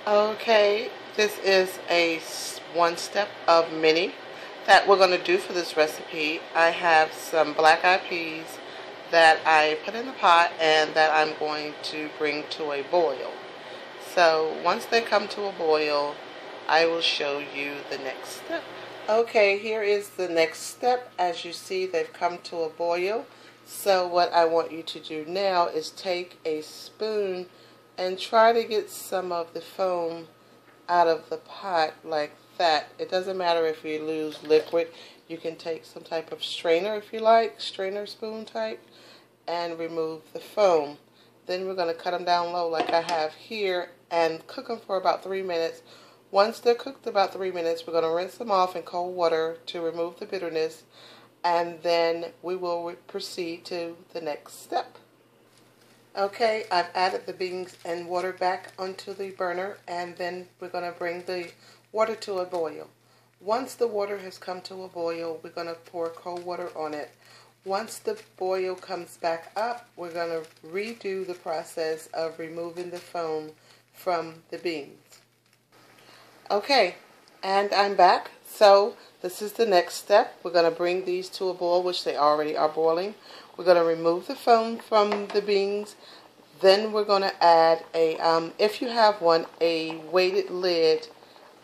Okay, this is a one step of many that we're going to do for this recipe. I have some black eyed peas that I put in the pot and that I'm going to bring to a boil. So once they come to a boil, I will show you the next step. Okay, here is the next step. As you see, they've come to a boil. So what I want you to do now is take a spoon and try to get some of the foam out of the pot like that. It doesn't matter if you lose liquid. You can take some type of strainer if you like, strainer spoon type, and remove the foam. Then we're going to cut them down low like I have here and cook them for about 3 minutes. Once they're cooked about 3 minutes, we're going to rinse them off in cold water to remove the bitterness, and then we will proceed to the next step. Okay, I've added the beans and water back onto the burner, and then we're going to bring the water to a boil. Once the water has come to a boil, we're going to pour cold water on it. Once the boil comes back up, we're going to redo the process of removing the foam from the beans. Okay, and I'm back. So this is the next step. We're going to bring these to a boil, which they already are boiling. We're going to remove the foam from the beans. Then we're going to add a, if you have one, a weighted lid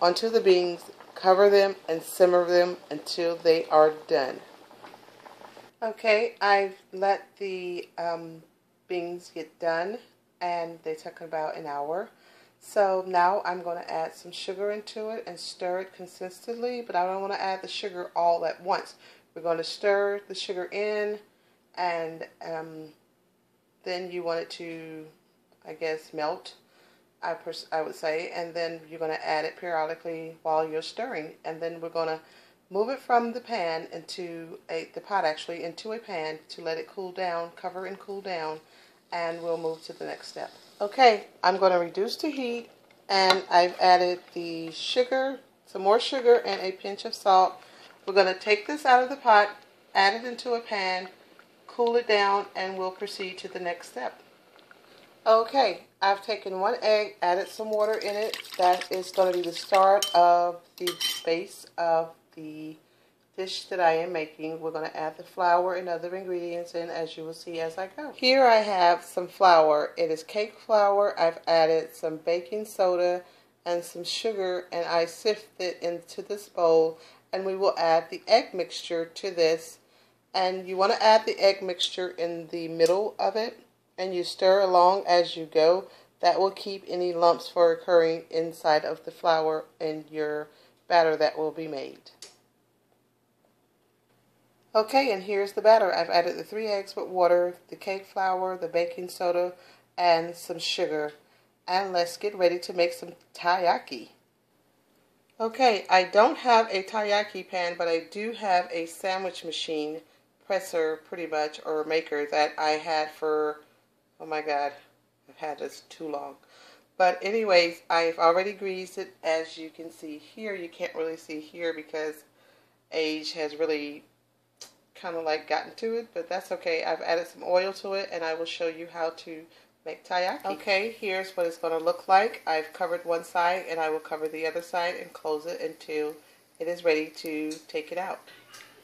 onto the beans. Cover them and simmer them until they are done. Okay, I've let the beans get done, and they took about an hour. So now I'm going to add some sugar into it and stir it consistently, but I don't want to add the sugar all at once. We're going to stir the sugar in, and then you want it to, I guess, melt, I would say, and then you're going to add it periodically while you're stirring, and then we're going to move it from the pan into the pot into a pan to let it cool down, cover and cool down, and we'll move to the next step. Okay, I'm going to reduce the heat, and I've added the sugar, some more sugar, and a pinch of salt. We're going to take this out of the pot, add it into a pan, cool it down, and we'll proceed to the next step. Okay, I've taken one egg, added some water in it. That is going to be the start of the base of the dish that I am making. We're going to add the flour and other ingredients in, as you will see as I go. Here I have some flour. It is cake flour. I've added some baking soda and some sugar, and I sift it into this bowl, and we will add the egg mixture to this. And you want to add the egg mixture in the middle of it, and you stir along as you go. That will keep any lumps from occurring inside of the flour in your batter that will be made. Okay, and here's the batter. I've added the 3 eggs with water, the cake flour, the baking soda, and some sugar. And let's get ready to make some taiyaki. Okay, I don't have a taiyaki pan, but I do have a sandwich machine, presser pretty much, or maker, that I had for, oh my god, I've had this too long. But anyways, I've already greased it. As you can see here, you can't really see here because age has really kind of like gotten to it, but that's okay. I've added some oil to it, and I will show you how to make taiyaki. Okay, here's what it's going to look like. I've covered one side, and I will cover the other side and close it until it is ready to take it out.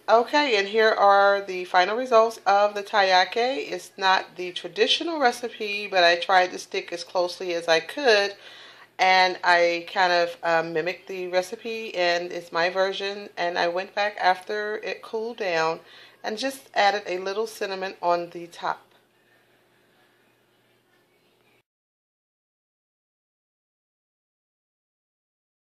Okay, and here are the final results of the taiyaki. It's not the traditional recipe, but I tried to stick as closely as I could, and I kind of mimicked the recipe, and it's my version. And I went back after it cooled down and just added a little cinnamon on the top.